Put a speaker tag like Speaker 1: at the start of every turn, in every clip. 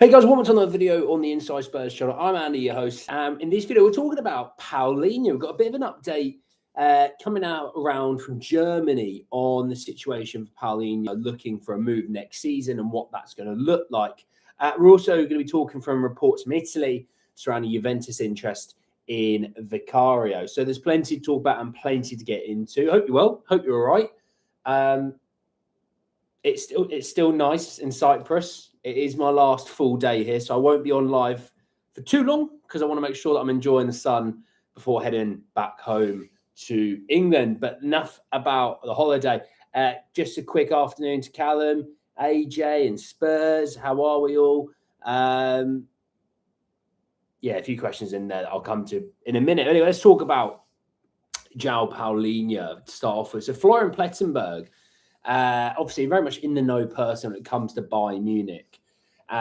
Speaker 1: Hey guys, welcome to another video on the Inside Spurs channel. I'm Andy, your host. In this video, we're talking about Paulinha. We've got a bit of an update coming out around from Germany on the situation for Paulinha, looking for a move next season and what that's going to look like. We're also going to be talking from reports from Italy surrounding Juventus' interest in Vicario. So there's plenty to talk about and plenty to get into. Hope you're well. Hope you're all right. It's still nice in Cyprus. It is my last full day here, so I won't be on live for too long because I want to make sure that I'm enjoying the sun before heading back home to England. But enough about the holiday. Just a quick afternoon to Callum, AJ, and Spurs. How are we all? Yeah, a few questions in there that I'll come to in a minute. Anyway, let's talk about Joao Palhinha to start off with. So Florian Plettenberg, obviously very much in the know person when it comes to Bayern Munich,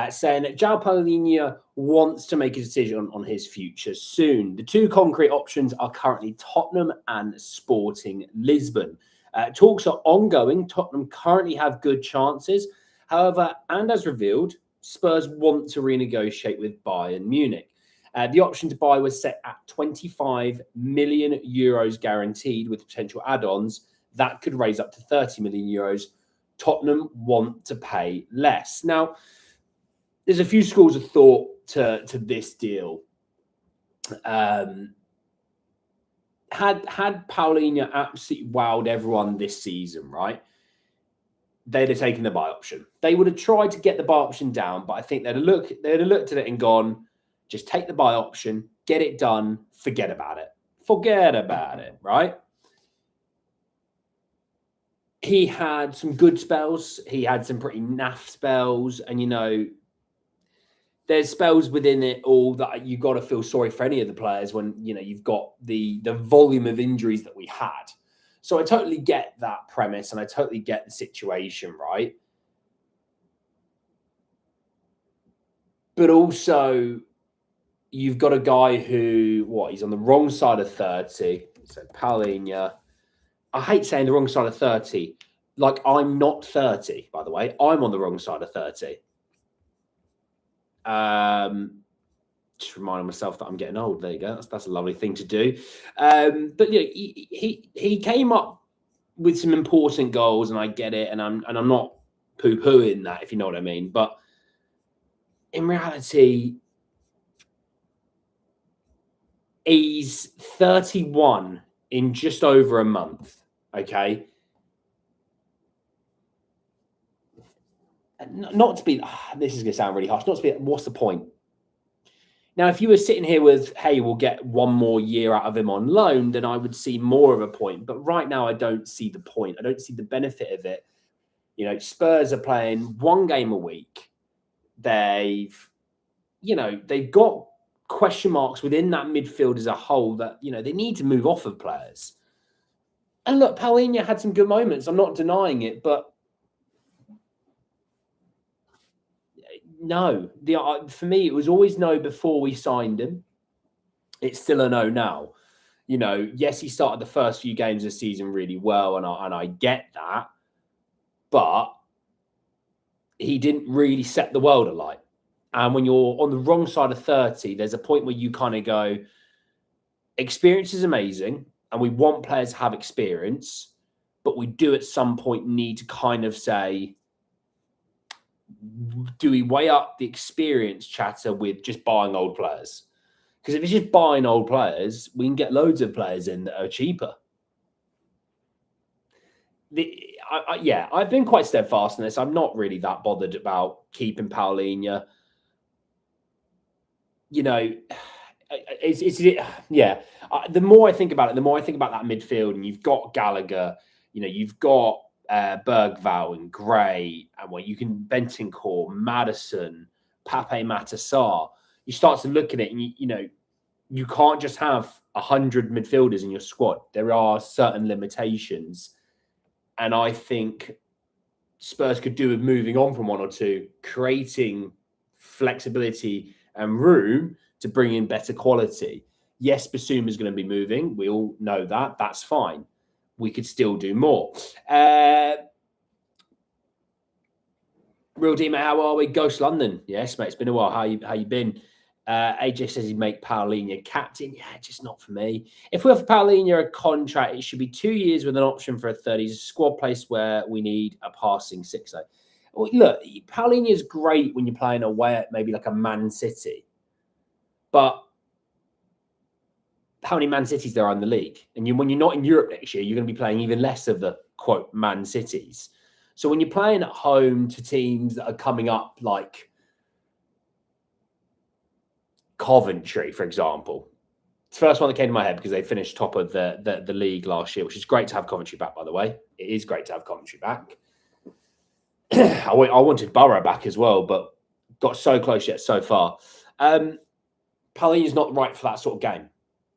Speaker 1: saying that Joao Palhinha wants to make a decision on his future soon. The two concrete options are currently Tottenham and Sporting Lisbon. Talks are ongoing. Tottenham currently have good chances. However, and as revealed, Spurs want to renegotiate with Bayern Munich. The option to buy was set at 25 million euros guaranteed with potential add-ons. That could raise up to 30 million euros. Tottenham want to pay less. Now, there's a few schools of thought to this deal. Had Paulinha absolutely wowed everyone this season, right? They'd have taken the buy option. They would have tried to get the buy option down, but I think they'd have looked at it and gone, just take the buy option, get it done, forget about it. Forget about it, right? He had some good spells. He had some pretty naff spells. And, there's spells within it all that you got to feel sorry for any of the players when, you've got the volume of injuries that we had. So I totally get that premise and I totally get the situation, right? But also, you've got a guy who, he's on the wrong side of 30. So Paulinha. I hate saying the wrong side of 30. Like, I'm not 30, by the way. I'm on the wrong side of 30. Just reminding myself that I'm getting old. There you go. That's a lovely thing to do. But he came up with some important goals, and I get it. And I'm not poo-pooing that, if you know what I mean. But in reality, he's 31 in just over a month. Okay. Not to be, this is going to sound really harsh, not to be, what's the point? Now, if you were sitting here with, hey, we'll get one more year out of him on loan, then I would see more of a point. But right now, I don't see the point. I don't see the benefit of it. Spurs are playing one game a week. They've got question marks within that midfield as a whole that, they need to move off of players. And look, Paulinha had some good moments. I'm not denying it, but no. For me, it was always no before we signed him. It's still a no now. Yes, he started the first few games of the season really well, and I get that. But he didn't really set the world alight. And when you're on the wrong side of 30, there's a point where you kind of go, experience is amazing, and we want players to have experience, but we do at some point need to kind of say, do we weigh up the experience chatter with just buying old players? Because if it's just buying old players, we can get loads of players in that are cheaper. I've been quite steadfast in this. I'm not really that bothered about keeping Paulinha. The more I think about it, the more I think about that midfield, and you've got Gallagher, you've got Bergvall and Gray, and you can Bentancur, Maddison, Pape Matar. You start to look at it, and you can't just have 100 midfielders in your squad. There are certain limitations, and I think Spurs could do with moving on from one or two, creating flexibility and room to bring in better quality. Yes, Basuma is going to be moving. We all know that. That's fine. We could still do more. Real D, mate, how are we? Ghost London. Yes, mate, it's been a while. How you been? AJ says he'd make Paulinha captain. Yeah, just not for me. If we offer Paulinha a contract, it should be 2 years with an option for a third. He's a squad place where we need a passing sixer. Look, Paulinha is great when you're playing away at maybe like a Man City. But how many Man Cities there are in the league? And when you're not in Europe next year, you're going to be playing even less of the, quote, Man Cities. So when you're playing at home to teams that are coming up like Coventry, for example, it's the first one that came to my head because they finished top of the league last year, which is great to have Coventry back, by the way. It is great to have Coventry back. I wanted Borough back as well, but got so close yet so far. Paulinha's not right for that sort of game.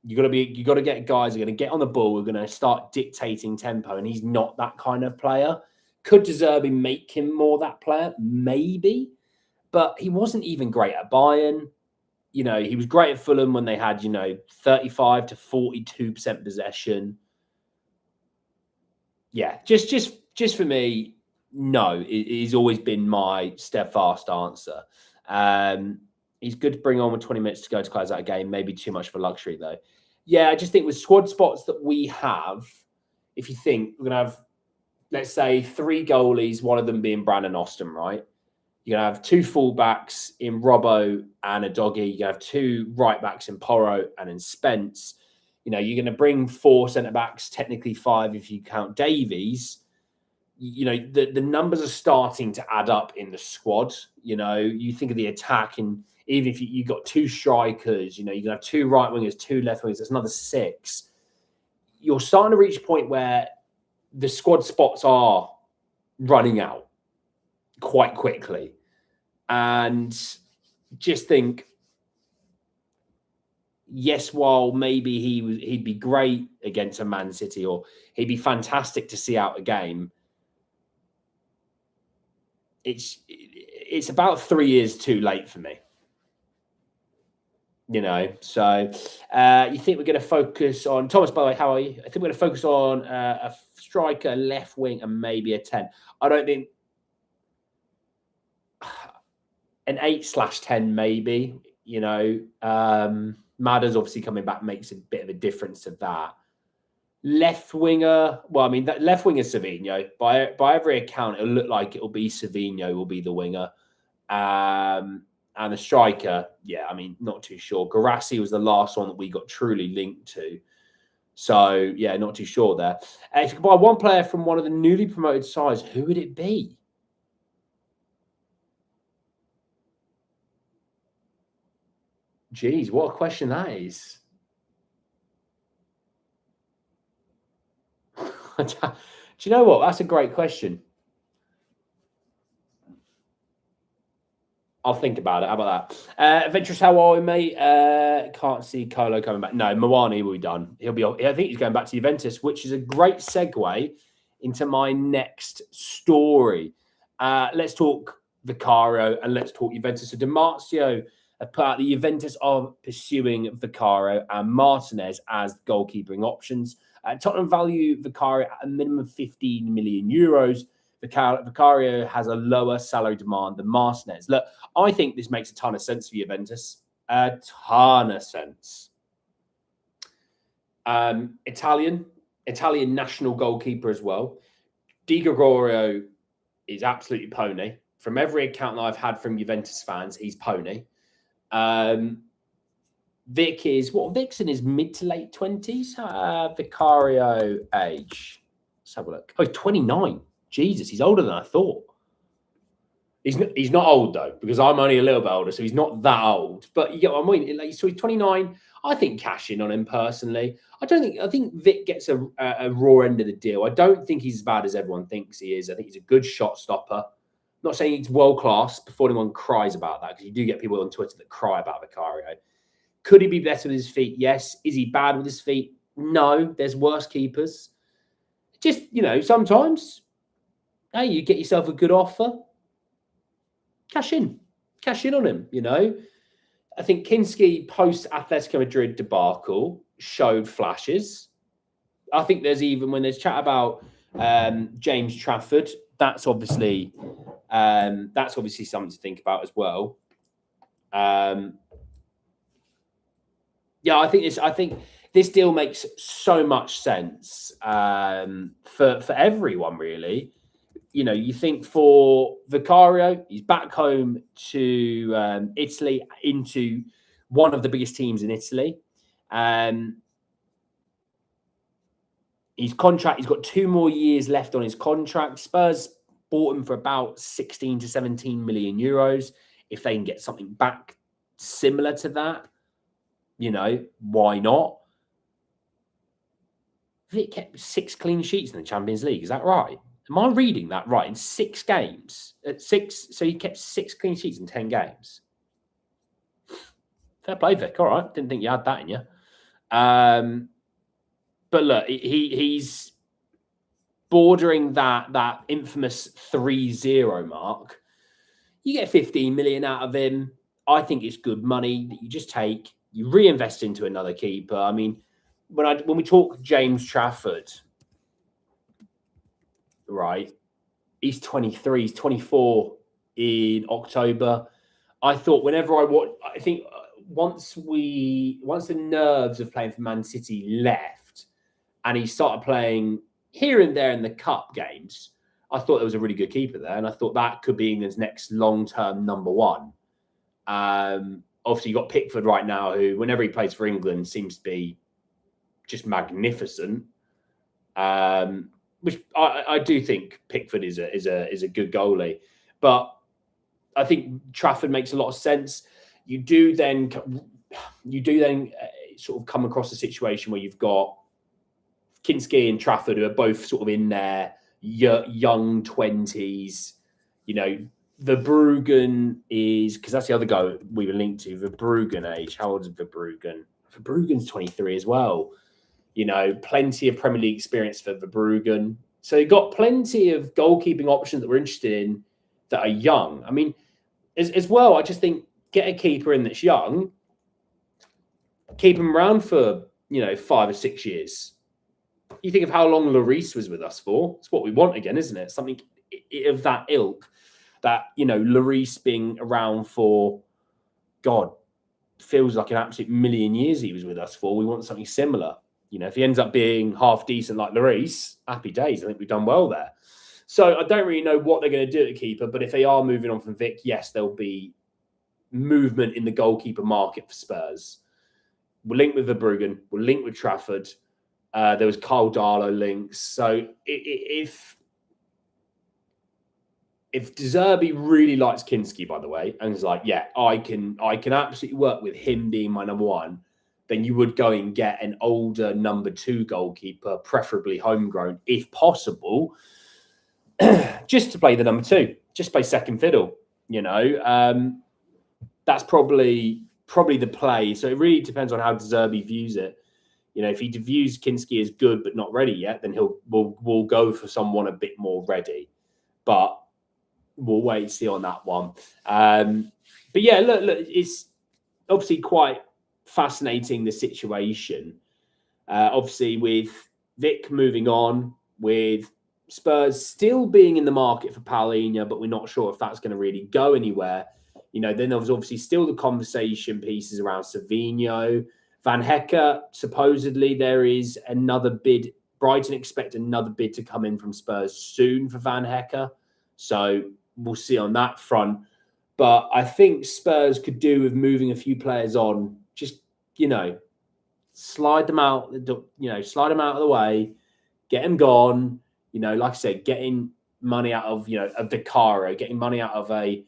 Speaker 1: You got to get guys who are going to get on the ball, who are going to start dictating tempo, and he's not that kind of player. Could De Zerbi make him more that player? Maybe. But he wasn't even great at Bayern. You know, he was great at Fulham when they had, 35 to 42% possession. Yeah, just for me, no. It's always been my steadfast answer. He's good to bring on with 20 minutes to go to close out a game. Maybe too much of a luxury, though. Yeah, I just think with squad spots that we have, if you think we're going to have, let's say, 3 goalies, one of them being Brandon Austin, right? You're going to have 2 fullbacks in Robbo and a Doggy. You're going to have 2 right backs in Porro and in Spence. You're going to bring 4 centre-backs, technically 5 if you count Davies. The numbers are starting to add up in the squad. You think of the attack, and even if you got 2 strikers, you're going to have 2 right wingers, 2 left wingers, that's another 6. You're starting to reach a point where the squad spots are running out quite quickly. And just think, yes, while maybe he'd be great against a Man City, or he'd be fantastic to see out a game, it's about 3 years too late for me. So you think we're going to focus on Thomas? By the way, how are you? I think we're going to focus on a striker, a left wing, and maybe a 10. I don't think an 8/10 maybe. Madder's obviously coming back makes a bit of a difference to that. Left winger, well, I mean that left winger Savinho. By every account, it'll look like it'll be Savinho will be the winger. And the striker, yeah, I mean, not too sure. Garassi was the last one that we got truly linked to. So, yeah, not too sure there. If you could buy one player from one of the newly promoted sides, who would it be? Jeez, what a question that is. Do you know what? That's a great question. I'll think about it. How about that? Adventurous, how are we, mate? Can't see Colo coming back. No, Mawani will be done. I think he's going back to Juventus, which is a great segue into my next story. Let's talk Vicario and let's talk Juventus. So Dimarzio have put out the Juventus are pursuing Vicario and Martinez as goalkeeping options. Tottenham value Vicario at a minimum of 15 million euros. Vicario has a lower salary demand than Martinez. Look, I think this makes a ton of sense for Juventus. A ton of sense. Italian national goalkeeper as well. Di Gregorio is absolutely pony. From every account that I've had from Juventus fans, he's pony. Vic's in his mid to late 20s. Vicario age. Let's have a look. Oh, he's 29. Jesus, he's older than I thought. He's not old, though, because I'm only a little bit older, so he's not that old. But you get what I mean? So he's 29. I think cash in on him personally. I think Vic gets a raw end of the deal. I don't think he's as bad as everyone thinks he is. I think he's a good shot stopper. I'm not saying he's world class before anyone cries about that, because you do get people on Twitter that cry about Vicario. Could he be better with his feet? Yes. Is he bad with his feet? No. There's worse keepers. Just, sometimes, hey, you get yourself a good offer. Cash in on him, I think Kinski post Atletico Madrid debacle showed flashes. I think when there's chat about James Trafford, that's obviously That's obviously something to think about as well. Yeah, I think this deal makes so much sense for everyone, really. You know, you think for Vicario, he's back home to Italy, into one of the biggest teams in Italy. He's got 2 more years left on his contract. Spurs bought him for about 16 to 17 million euros. If they can get something back similar to that, you know, why not? Vic kept 6 clean sheets in the Champions League. Is that right? Am I reading that right? In 6 games? So he kept 6 clean sheets in 10 games. Fair play, Vic. All right. Didn't think you had that in you. But look, he's bordering that infamous 3-0 mark. You get 15 million out of him. I think it's good money that you just take, you reinvest into another keeper. I mean, when we talk James Trafford, right, he's 23, he's 24 in October. I thought whenever I think once the nerves of playing for Man City left and he started playing here and there in the cup games, I thought there was a really good keeper there, and I thought that could be England's next long-term number one. Obviously, you've got Pickford right now, who, whenever he plays for England, seems to be just magnificent. Which I do think Pickford is a good goalie, but I think Trafford makes a lot of sense. You do then sort of come across a situation where you've got Kinski and Trafford, who are both sort of in their young 20s. You know, Verbruggen is, because that's the other guy we were linked to, Verbruggen age. How old is Verbruggen? Verbruggen's 23 as well. You know, plenty of Premier League experience for Verbruggen. So you've got plenty of goalkeeping options that we're interested in that are young. I mean, as well, I just think get a keeper in that's young, keep him around for, 5 or 6 years. You think of how long Lloris was with us for. It's what we want again, isn't it? Something of that ilk, that, Lloris being around for, God, feels like an absolute million years he was with us for. We want something similar. If he ends up being half decent like Lloris, happy days. I think we've done well there. So I don't really know what they're going to do at keeper, but if they are moving on from Vic, yes, there'll be movement in the goalkeeper market for Spurs. We'll link with Verbruggen. We'll link with Trafford. There was Kyle Darlow links. So if De Zerbi really likes Kinski, by the way, and is like, yeah, I can absolutely work with him being my number one, then you would go and get an older number 2 goalkeeper, preferably homegrown, if possible, just to play the number 2, just play second fiddle. That's probably the play. So it really depends on how De Zerbi views it. If he views Kinski as good but not ready yet, then we'll go for someone a bit more ready. But we'll wait and see on that one. But yeah, look, it's obviously quite fascinating, the situation. Obviously, with Vic moving on, with Spurs still being in the market for Paulinha, but we're not sure if that's going to really go anywhere. Then there was obviously still the conversation pieces around Savinho. Van Hecke, supposedly there is another bid. Brighton expect another bid to come in from Spurs soon for Van Hecke. So we'll see on that front. But I think Spurs could do with moving a few players on. Just, slide them out, slide them out of the way, get them gone. Like I said, getting money out of, a Vicario, getting money out of a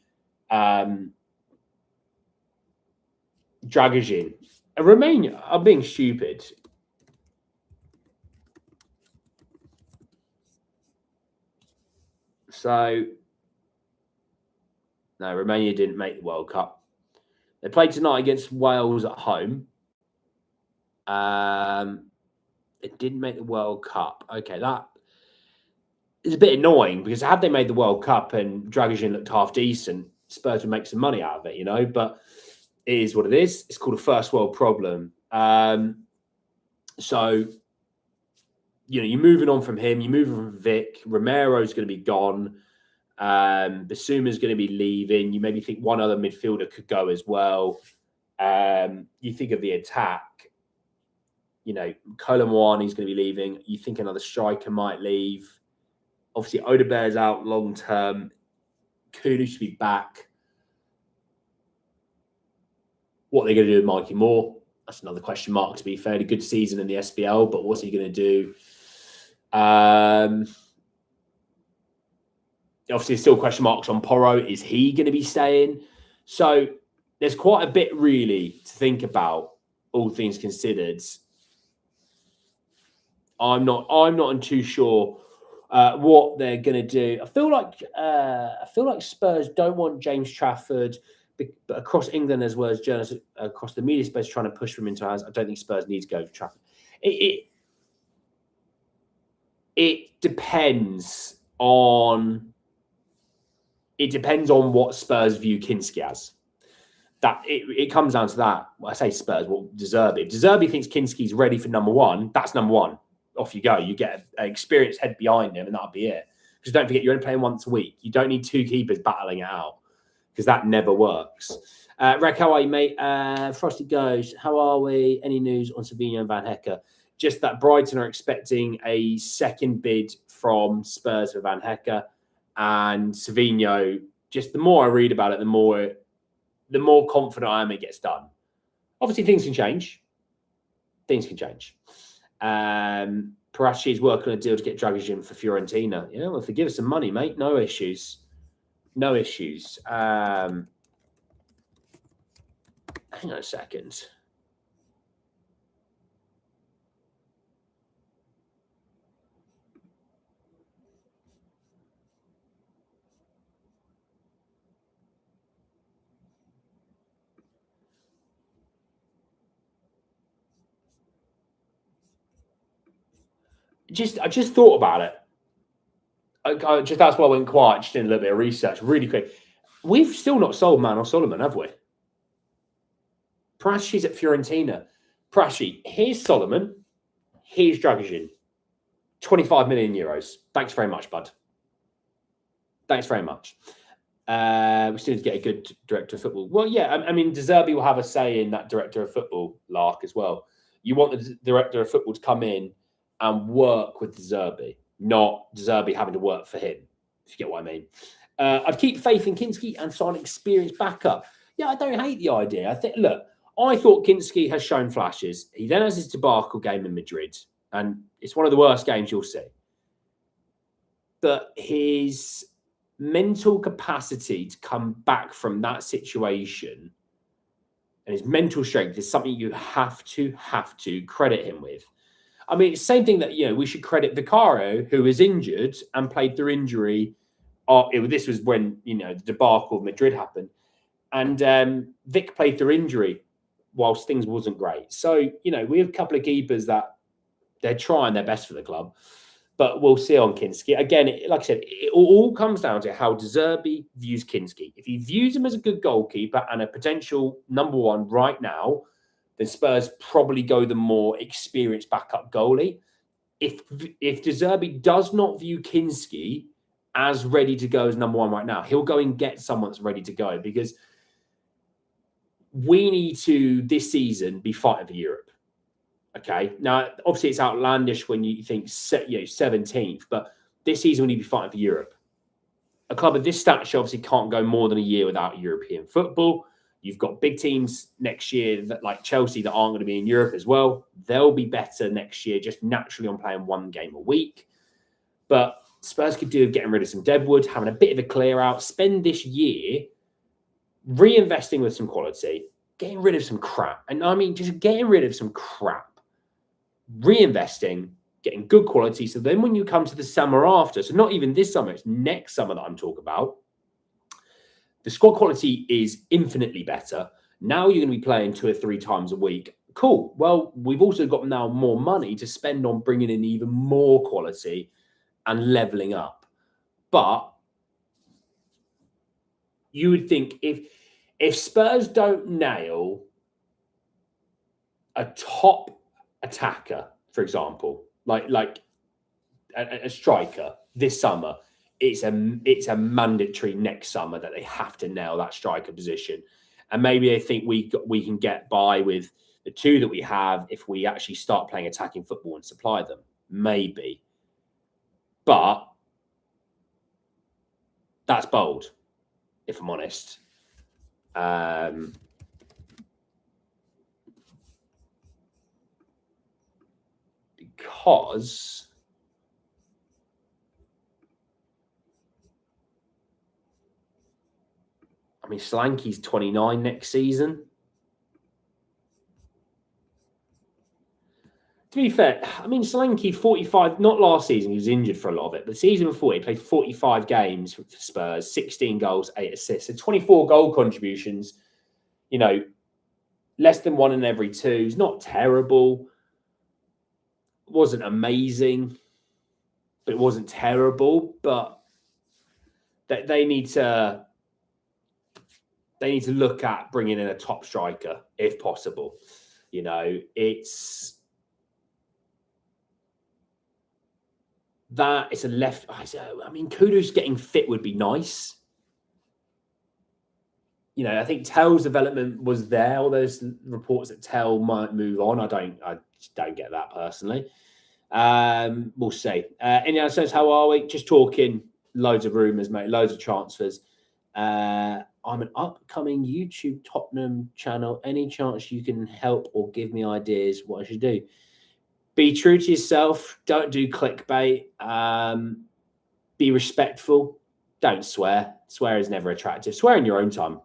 Speaker 1: Dragajin. Romania, I'm being stupid. So, no, Romania didn't make the World Cup. They played tonight against Wales at home. It didn't make the World Cup. Okay, that is a bit annoying, because had they made the World Cup and Dragajin looked half decent, Spurs would make some money out of it, but it is what it is. It's called a first world problem. So, you're moving on from him. You're moving from Vic. Romero's going to be gone. Basuma's going to be leaving. You maybe think one other midfielder could go as well. You think of the attack. Kolo Muani's going to be leaving. You think another striker might leave. Obviously, Odebear's out long term. Kulu should be back. What are they going to do with Mikey Moore? That's another question mark, to be fair. A good season in the SBL, but what's he going to do? Obviously, there's still question marks on Porro. Is he going to be staying? So there's quite a bit, really, to think about, all things considered. I'm not too sure what they're going to do. I feel like Spurs don't want James Trafford, but across England as well as journalists across the media space trying to push him into ours. I don't think Spurs need to go for Trafford. It depends on what Spurs view Kinski as. That it comes down to that. Well, I say Spurs, well, De Zerbi. If De Zerbi thinks Kinski's ready for number one, that's number one. Off you go. You get an experienced head behind him, and that'll be it. Because don't forget, you're only playing once a week. You don't need two keepers battling it out, because that never works. Rek, how are you, mate? Frosty goes, how are we? Any news on Savinho and Van Hecke? Just that Brighton are expecting a second bid from Spurs for Van Hecke, and Savinho. Just the more I read about it, the more confident I am it gets done. Obviously, things can change. Parashi is working on a deal to get Dragic for Fiorentina. Yeah, well, if they give us some money, mate, no issues. Hang on a second. I just thought about it. That's why I went quiet. Just did a little bit of research, really quick. We've still not sold Manor Solomon, have we? Prashi's at Fiorentina. Prashi, here's Solomon. Here's Dragic. 25 million euros. Thanks very much, bud. Thanks very much. We still need to get a good director of football. Well, yeah, I mean, De Zerbi will have a say in that director of football lark as well. You want the director of football to come in and work with De Zerbi, not De Zerbi having to work for him, if you get what I mean. I'd keep faith in Kinski and sign experienced backup. Yeah, I don't hate the idea. I thought Kinski has shown flashes. He then has his debacle game in Madrid, and it's one of the worst games you'll see. But his mental capacity to come back from that situation and his mental strength is something you have to credit him with. I mean, it's the same thing that, we should credit Vicario, who was injured and played through injury. This was when, the debacle of Madrid happened. And Vic played through injury whilst things wasn't great. So, we have a couple of keepers that they're trying their best for the club. But we'll see on Kinski. Again, like I said, it all comes down to how De Zerbi views Kinski. If he views him as a good goalkeeper and a potential number one right now, then Spurs probably go the more experienced backup goalie. If De Zerbi does not view Kinski as ready to go as number one right now, he'll go and get someone that's ready to go, because we need to, this season, be fighting for Europe. Okay. Now, obviously, it's outlandish when you think 17th, but this season we need to be fighting for Europe. A club of this stature obviously can't go more than a year without European football. You've got big teams next year, like Chelsea, that aren't going to be in Europe as well. They'll be better next year, just naturally on playing one game a week. But Spurs could do with getting rid of some deadwood, having a bit of a clear out, spend this year reinvesting with some quality, getting rid of some crap. And I mean, just getting rid of some crap. Reinvesting, getting good quality. So then when you come to the summer after, so not even this summer, it's next summer that I'm talking about, the squad quality is infinitely better. Now you're going to be playing 2 or 3 times a week. Cool. Well, we've also got now more money to spend on bringing in even more quality and leveling up. But you would think if Spurs don't nail a top attacker, for example, like a striker this summer, it's a mandatory next summer that they have to nail that striker position. And maybe they think we can get by with the two that we have if we actually start playing attacking football and supply them. Maybe. But that's bold, if I'm honest. Because I mean, Solanke's 29 next season. To be fair, I mean, Solanke, 45, not last season, he was injured for a lot of it, but the season before, he played 45 games for Spurs, 16 goals, 8 assists, so 24 goal contributions, you know, less than 1 in every 2. It's not terrible. It wasn't amazing, but it wasn't terrible, but they need to look at bringing in a top striker, if possible. You know, it's a left. I mean, Kudus getting fit would be nice. You know, I think Tell's development was there. All those reports that Tell might move on. I just don't get that personally. We'll see. Any other sense, how are we? Just talking loads of rumours, mate, loads of transfers. I'm an upcoming YouTube Tottenham channel. Any chance you can help or give me ideas what I should do? Be true to yourself. Don't do clickbait. Be respectful. Don't swear. Swear is never attractive. Swear in your own time.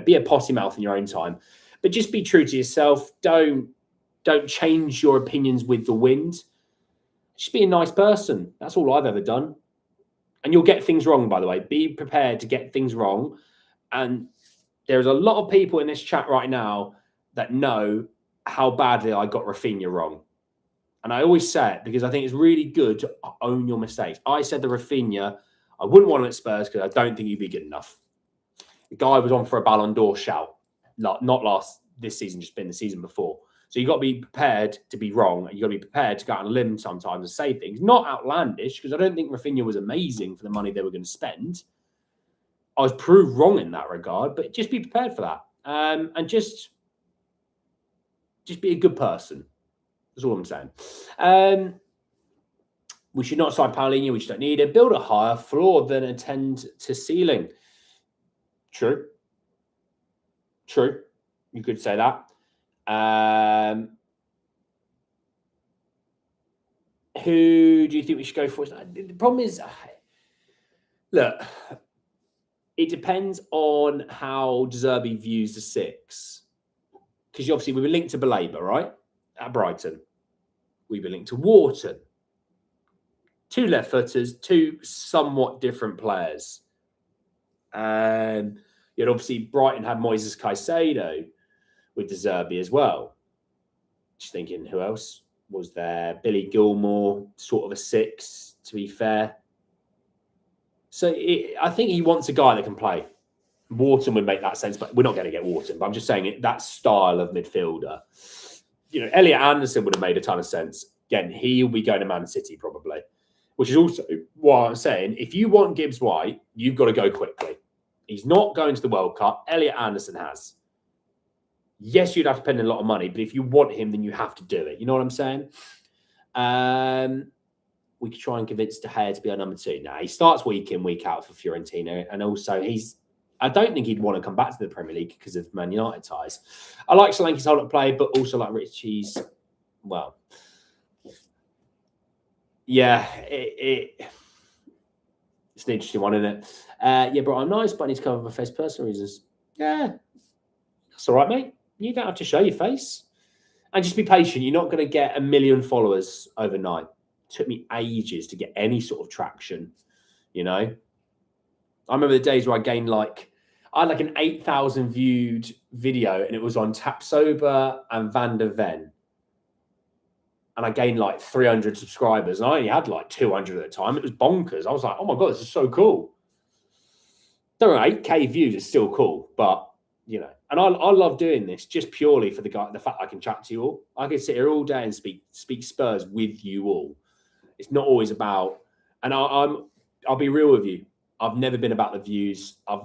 Speaker 1: Be a potty mouth in your own time. But just be true to yourself. Don't change your opinions with the wind. Just be a nice person. That's all I've ever done. And you'll get things wrong, by the way. Be prepared to get things wrong. And there's a lot of people in this chat right now that know how badly I got Rafinha wrong. And I always say it because I think it's really good to own your mistakes. I said the Rafinha, I wouldn't want him at Spurs because I don't think he'd be good enough. The guy was on for a Ballon d'Or shout. Not this season, just been the season before. So you've got to be prepared to be wrong. And you've got to be prepared to go out on a limb sometimes and say things. Not outlandish, because I don't think Rafinha was amazing for the money they were going to spend. I was proved wrong in that regard, but just be prepared for that. And just be a good person. That's all I'm saying. We should not sign Paulinha. We just don't need it. Build a higher floor than attend to ceiling. True. You could say that. Who do you think we should go for? The problem is, look, it depends on how De Zerbi views the 6. Because obviously we've been linked to Baleba, right? At Brighton. We've been linked to Wharton. 2 left footers, 2 somewhat different players. Yet obviously Brighton had Moises Caicedo with De Zerbi as well. Just thinking, who else was there? Billy Gilmore, sort of a 6, to be fair. So I think he wants a guy that can play. Wharton would make that sense, but we're not going to get Wharton. But I'm just saying that style of midfielder. You know, Elliot Anderson would have made a ton of sense. Again, he'll be going to Man City probably, which is also why I'm saying if you want Gibbs White, you've got to go quickly. He's not going to the World Cup. Elliot Anderson has. Yes, you'd have to spend a lot of money, but if you want him, then you have to do it. You know what I'm saying? We could try and convince De Gea to be our number 2. Now, he starts week in, week out for Fiorentina, and also I don't think he'd want to come back to the Premier League because of Man United ties. I like Solanke's hold-up play, but also like Richie's, well, yeah, it's an interesting one, isn't it? Yeah, bro, I'm nice, but I need to cover my face for personal reasons. Yeah, that's all right, mate. You don't have to show your face. And just be patient. You're not going to get 1 million followers overnight. It took me ages to get any sort of traction, you know? I remember the days where I had like an 8,000 viewed video and it was on Tapsoba and Van der Ven. And I gained like 300 subscribers and I only had like 200 at the time. It was bonkers. I was like, oh my God, this is so cool. Don't know, 8K views is still cool, but you know, and I love doing this just purely for the fact I can chat to you all. I can sit here all day and speak Spurs with you all. It's not always about, and I'm I'll be real with you. I've never been about the views. I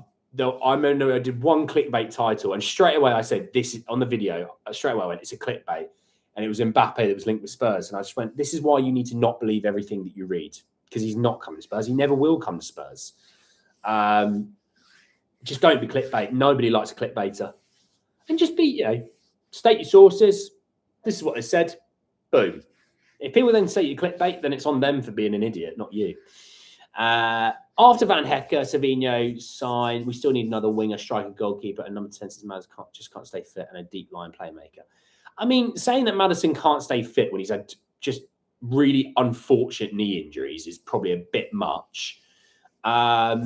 Speaker 1: remember I did one clickbait title, and straight away I said, "This is on the video." Straight away I went, "It's a clickbait," and it was Mbappe that was linked with Spurs, and I just went, "This is why you need to not believe everything that you read, because he's not coming to Spurs. He never will come to Spurs. Just don't be clickbait. Nobody likes a clickbaiter, and just be, state your sources. This is what they said. Boom. If people then say you clickbait, then it's on them for being an idiot, not you." After Van Hecke, Savinho signed. We still need another winger, striker, goalkeeper, and number 10 says Maddison can't stay fit, and a deep line playmaker. I mean, saying that Maddison can't stay fit when he's had just really unfortunate knee injuries is probably a bit much. A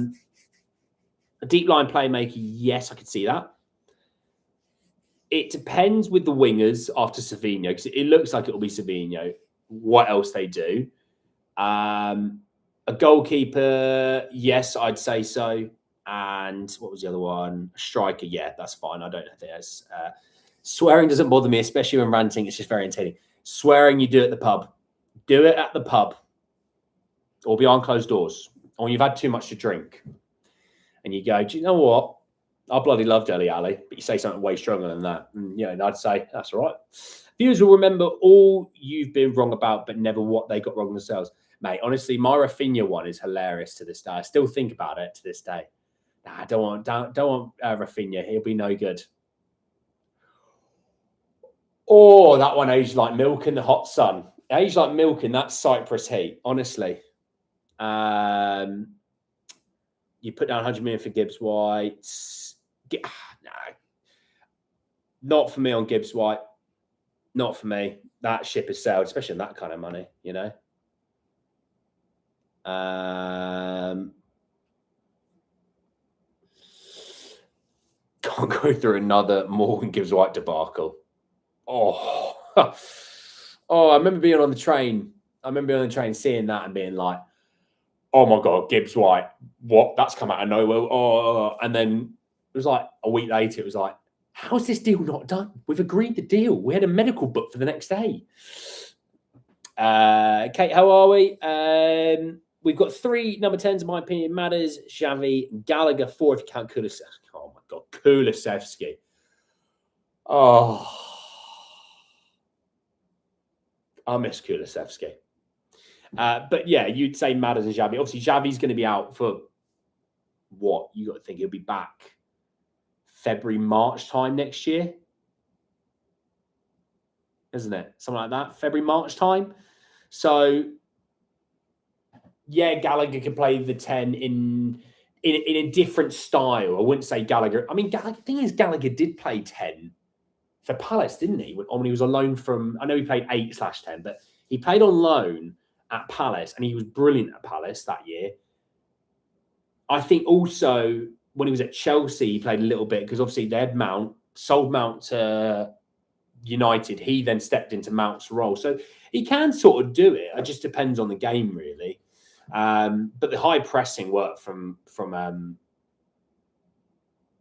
Speaker 1: deep line playmaker, yes, I could see that. It depends with the wingers after Savinho, because it looks like it will be Savinho. What else they do? A goalkeeper, yes, I'd say so. And what was the other one? A striker, yeah, that's fine. I don't know if there's swearing doesn't bother me, especially when ranting. It's just very entertaining. Swearing, you do it at the pub. Do it at the pub or behind closed doors, or when you've had too much to drink. And you go, do you know what? I bloody love Dele Alli, but you say something way stronger than that. And I'd say, that's all right. Viewers will remember all you've been wrong about, but never what they got wrong themselves. Mate, honestly, my Rafinha one is hilarious to this day. I still think about it to this day. Nah, I don't want Rafinha. He'll be no good. Oh, that one aged like milk in the hot sun. Aged like milk in that Cyprus heat, honestly. You put down 100 million for Gibbs White. Nah, not for me on Gibbs White. Not for me. That ship has sailed, especially in that kind of money, Can't go through another Morgan Gibbs White debacle. Oh, I remember being on the train. Seeing that and being like, oh my God, Gibbs White, what? That's come out of nowhere. Oh, and then it was like a week later, it was like, how's this deal not done? We've agreed the deal. We had a medical book for the next day. Kate, how are we? We've got 3 number 10s, in my opinion. Madders, Xavi, Gallagher, 4 if you count Kulusevski. Oh my God, Kulusevski. Oh, I miss Kulusevski. But yeah, you'd say Madders and Xavi. Obviously, Xavi's going to be out for what? You got to think he'll be back February, March time next year, isn't it? Something like that. February, March time. So yeah, Gallagher can play the 10 in a different style. I wouldn't say Gallagher. I mean, the thing is, Gallagher did play 10 for Palace, didn't he? When he was on loan from, I know he played 8/10, but he played on loan at Palace, and he was brilliant at Palace that year. I think also when he was at Chelsea, he played a little bit because obviously they had Mount, sold Mount to United. He then stepped into Mount's role. So he can sort of do it. It just depends on the game, really. But the high pressing work from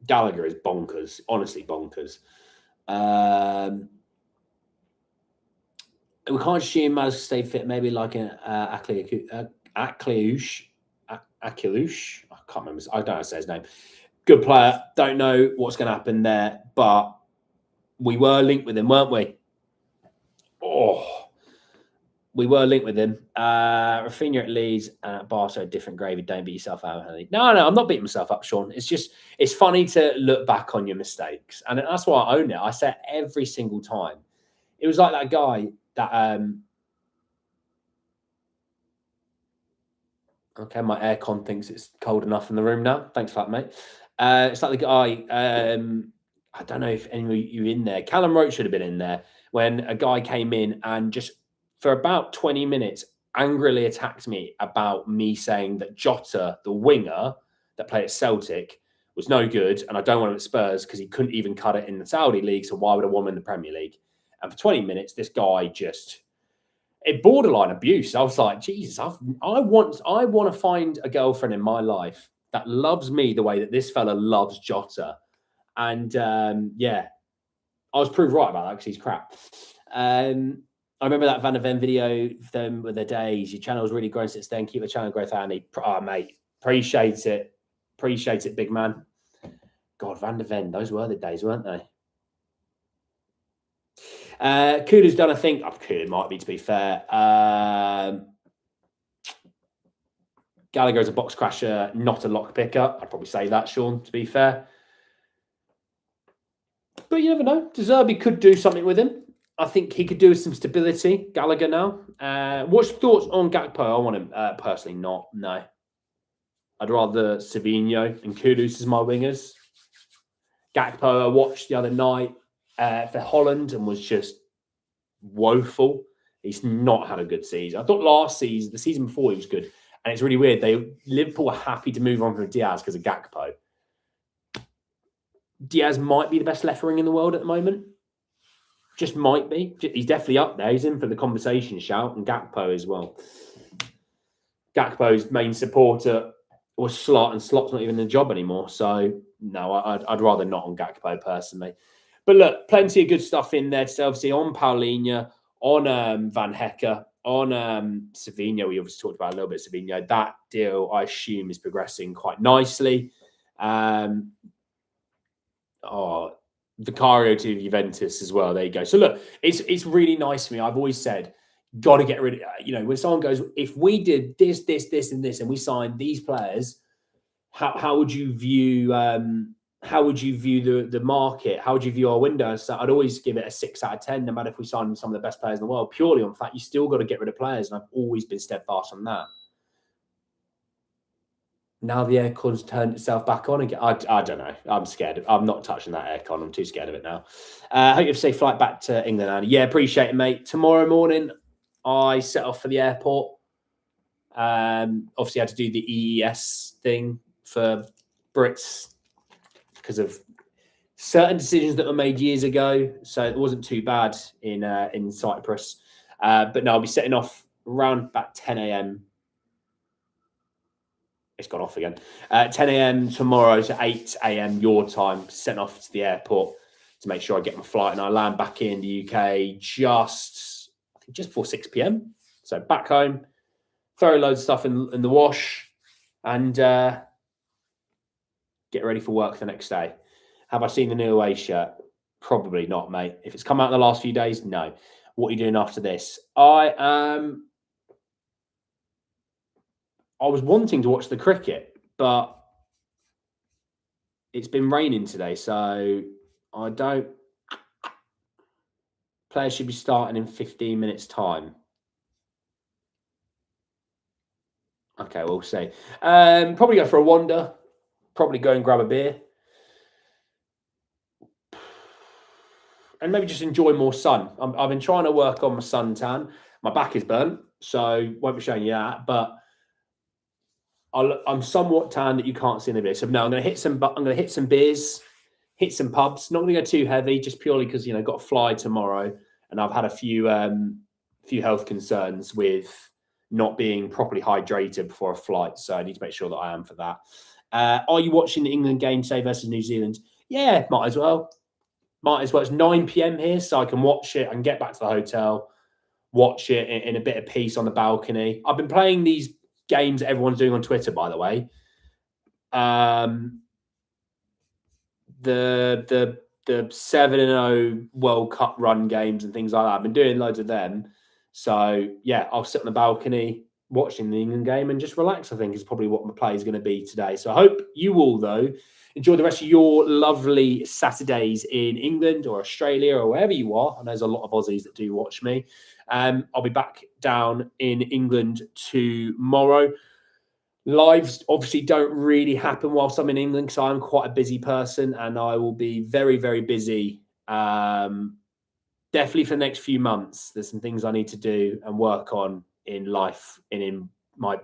Speaker 1: Gallagher is bonkers, honestly bonkers. We can't assume Maddison stay fit. Maybe like an Akliouche. I can't remember. I don't know how to say his name. Good player. Don't know what's going to happen there, but we were linked with him, weren't we? Oh, we were linked with him. Rafinha at Leeds, Barca, different gravy. Don't beat yourself out, honey. No, I'm not beating myself up, Sean. It's funny to look back on your mistakes, and that's why I own it. I say it every single time. It was like that guy that. Okay, my aircon thinks it's cold enough in the room now. Thanks for that, mate. It's like the guy. I don't know if any of you in there. Callum Roach should have been in there when a guy came in and just for about 20 minutes angrily attacked me about me saying that Jota, the winger that played at Celtic, was no good, and I don't want him at Spurs because he couldn't even cut it in the Saudi league. So why would I want him in the Premier League? And for 20 minutes, this guy it borderline abuse. I was like, Jesus, I want to find a girlfriend in my life that loves me the way that this fella loves Jota. And yeah, I was proved right about that because he's crap. I remember that Van der Ven video of them with the days. Your channel's really grown since then. Keep the channel growth, Andy. Oh, mate. Appreciate it. Appreciate it, big man. God, Van der Ven. Those were the days, weren't they? Kuda's done, I think. Oh, Kuda might be, to be fair. Gallagher's a box crasher, not a lock picker. I'd probably say that, Sean, to be fair. But you never know. De Zerbi could do something with him. I think he could do with some stability. Gallagher now. What's your thoughts on Gakpo? I want him personally not. No. I'd rather Savinho and Kudus as my wingers. Gakpo I watched the other night for Holland and was just woeful. He's not had a good season. I thought last season, the season before, he was good. And it's really weird. Liverpool are happy to move on from Diaz because of Gakpo. Diaz might be the best left wing in the world at the moment. Just might be. He's definitely up there. He's in for the conversation shout, and Gakpo as well. Gakpo's main supporter was Slot, and Slot's not even in the job anymore. So, no, I'd rather not on Gakpo personally. But look, plenty of good stuff in there to THFC on Paulinha, on Van Hecke, on Savinho. We obviously talked about a little bit of Savinho. That deal, I assume, is progressing quite nicely. Vicario to Juventus as well. There you go. So look, it's really nice for me. I've always said, got to get rid of, when someone goes, if we did this, and this, and we signed these players, how would you view the market? How would you view our window? So I'd always give it a 6 out of 10, no matter if we sign some of the best players in the world, purely on the fact you still got to get rid of players. And I've always been steadfast on that. Now the aircon's turned itself back on again. I don't know. I'm scared. I'm not touching that aircon. I'm too scared of it now. I hope you have a safe flight back to England, Andy. Yeah, appreciate it, mate. Tomorrow morning, I set off for the airport. Obviously, I had to do the EES thing for Brits because of certain decisions that were made years ago. So it wasn't too bad in Cyprus. But no, I'll be setting off around about 10 a.m. It's gone off again. 10 a.m. tomorrow to 8 a.m. your time, setting off to the airport to make sure I get my flight, and I land back in the UK just before 6 p.m. So back home, throw loads of stuff in the wash, and get ready for work the next day. Have I seen the new away shirt? Probably not, mate. If it's come out in the last few days, no. What are you doing after this? I was wanting to watch the cricket, but it's been raining today, so I don't. Players should be starting in 15 minutes' time. Okay, we'll see. Probably go for a wander. Probably go and grab a beer. And maybe just enjoy more sun. I've been trying to work on my suntan. My back is burnt, so won't be showing you that, but I'm somewhat tan that you can't see in the video. So no, I'm going to hit some beers, hit some pubs. Not going to go too heavy, just purely because got to fly tomorrow, and I've had a few health concerns with not being properly hydrated before a flight. So I need to make sure that I am for that. Are you watching the England game today versus New Zealand? Yeah, might as well. Might as well. It's 9 p.m. here, so I can watch it. I can get back to the hotel, watch it in a bit of peace on the balcony. I've been playing these games that everyone's doing on Twitter, by the way. The 7-0 World Cup run games and things like that. I've been doing loads of them. So yeah, I'll sit on the balcony watching the England game and just relax, I think is probably what my play is going to be today. So I hope you all, though, enjoy the rest of your lovely Saturdays in England or Australia or wherever you are. I know there's a lot of Aussies that do watch me. I'll be back down in England tomorrow. Lives obviously don't really happen whilst I'm in England because I'm quite a busy person, and I will be very, very busy. Definitely for the next few months. There's some things I need to do and work on in life and in my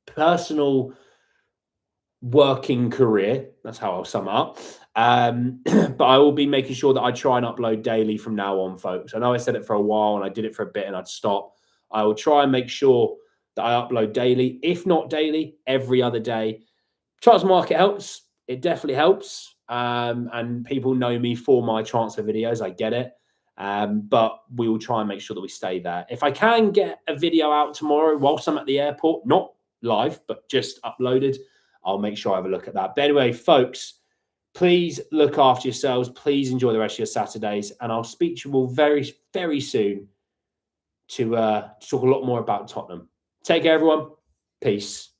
Speaker 1: personal working career. That's how I'll sum it up. But I will be making sure that I try and upload daily from now on, folks. I know I said it for a while and I did it for a bit and I'd stop. I will try and make sure that I upload daily. If not daily, every other day. Transfer market helps. It definitely helps. And people know me for my transfer videos. I get it. But we will try and make sure that we stay there. If I can get a video out tomorrow whilst I'm at the airport, not live, but just uploaded, I'll make sure I have a look at that. But anyway, folks, please look after yourselves. Please enjoy the rest of your Saturdays. And I'll speak to you all very, very soon to talk a lot more about Tottenham. Take care, everyone. Peace.